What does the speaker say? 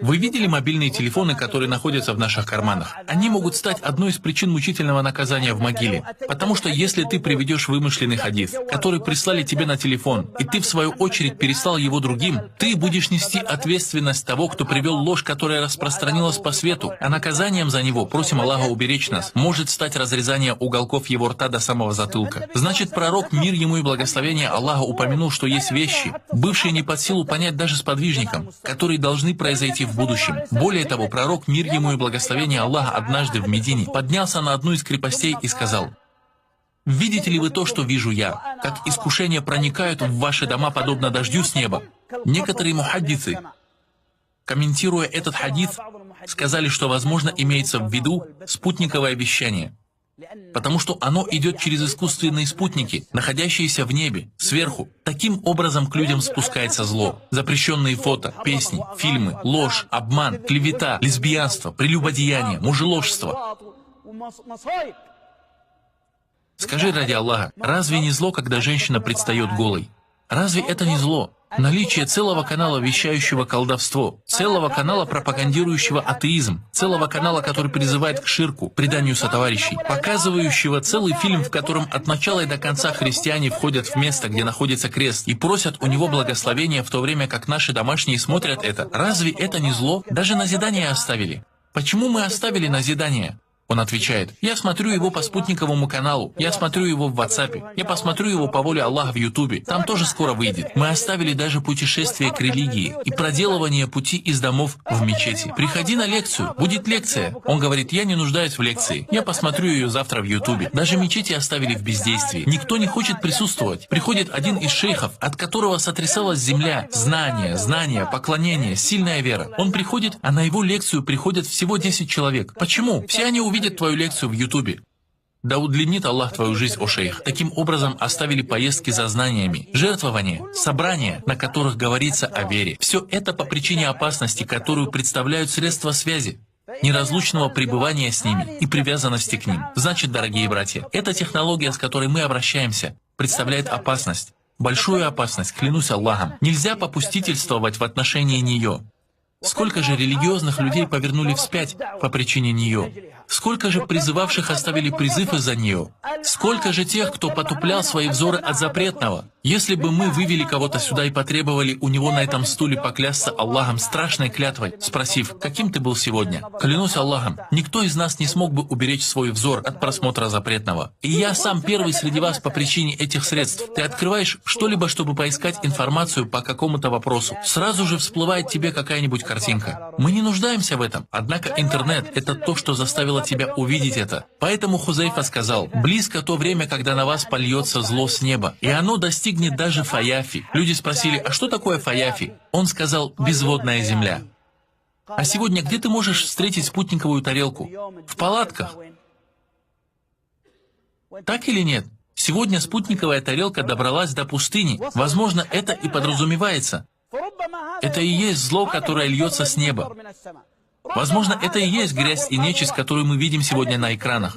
Вы видели мобильные телефоны, которые находятся в наших карманах? Они могут стать одной из причин мучительного наказания в могиле. Потому что если ты приведешь вымышленный хадис, который прислали тебе на телефон, и ты в свою очередь переслал его другим, ты будешь нести ответственность того, кто привел ложь, которая распространилась по свету. А наказанием за него, просим Аллаха уберечь нас, может стать разрезание уголков его рта до самого затылка. Значит, пророк, мир ему и благословение Аллаха, упомянул, что есть вещи, бывшие не под силу понять даже сподвижникам, которые должны произойти в будущем. Более того, пророк, мир ему и благословение Аллаха, однажды в Медине поднялся на одну из крепостей и сказал: «Видите ли вы то, что вижу я? Как искушения проникают в ваши дома, подобно дождю с неба». Некоторые мухаддисы, комментируя этот хадис, сказали, что, возможно, имеется в виду спутниковое вещание, потому что оно идет через искусственные спутники, находящиеся в небе, сверху. Таким образом к людям спускается зло. Запрещенные фото, песни, фильмы, ложь, обман, клевета, лесбиянство, прелюбодеяние, мужеложство. Скажи ради Аллаха, разве не зло, когда женщина предстает голой? Разве это не зло? Наличие целого канала, вещающего колдовство, целого канала, пропагандирующего атеизм, целого канала, который призывает к ширку, преданию сотоварищей, показывающего целый фильм, в котором от начала и до конца христиане входят в место, где находится крест, и просят у него благословения, в то время как наши домашние смотрят это. Разве это не зло? Даже назидание оставили. Почему мы оставили назидание? Он отвечает: «Я смотрю его по спутниковому каналу, я смотрю его в WhatsApp, я посмотрю его по воле Аллаха в Ютубе, там тоже скоро выйдет». Мы оставили даже путешествие к религии и проделывание пути из домов в мечети. Приходи на лекцию, будет лекция. Он говорит: «Я не нуждаюсь в лекции, я посмотрю ее завтра в Ютубе». Даже мечети оставили в бездействии. Никто не хочет присутствовать. Приходит один из шейхов, от которого сотрясалась земля. Знание, поклонение, сильная вера. Он приходит, а на его лекцию приходят всего 10 человек. Почему? Все они увидят твою лекцию в Ютубе. Да удлинит Аллах твою жизнь, о шейх. Таким образом оставили поездки за знаниями, жертвования, собрания, на которых говорится о вере. Все это по причине опасности, которую представляют средства связи, неразлучного пребывания с ними и привязанности к ним. Значит, дорогие братья, эта технология, с которой мы обращаемся, представляет опасность. Большую опасность, клянусь Аллахом. Нельзя попустительствовать в отношении нее. Сколько же религиозных людей повернули вспять по причине нее? Сколько же призывавших оставили призыв из-за нее? Сколько же тех, кто потуплял свои взоры от запретного? Если бы мы вывели кого-то сюда и потребовали у него на этом стуле поклясться Аллахом страшной клятвой, спросив: «Каким ты был сегодня?» Клянусь Аллахом, никто из нас не смог бы уберечь свой взор от просмотра запретного. И я сам первый среди вас по причине этих средств. Ты открываешь что-либо, чтобы поискать информацию по какому-то вопросу. Сразу же всплывает тебе какая-нибудь картинка. Мы не нуждаемся в этом. Однако интернет — это то, что заставило тебя увидеть это. Поэтому Хузайфа сказал: «Близко то время, когда на вас польется зло с неба, и оно достигнет даже Фаяфи». Люди спросили: «А что такое Фаяфи?» Он сказал: «Безводная земля». А сегодня где ты можешь встретить спутниковую тарелку? В палатках. Так или нет? Сегодня спутниковая тарелка добралась до пустыни. Возможно, это и подразумевается. Это и есть зло, которое льется с неба. Возможно, это и есть грязь и нечисть, которую мы видим сегодня на экранах.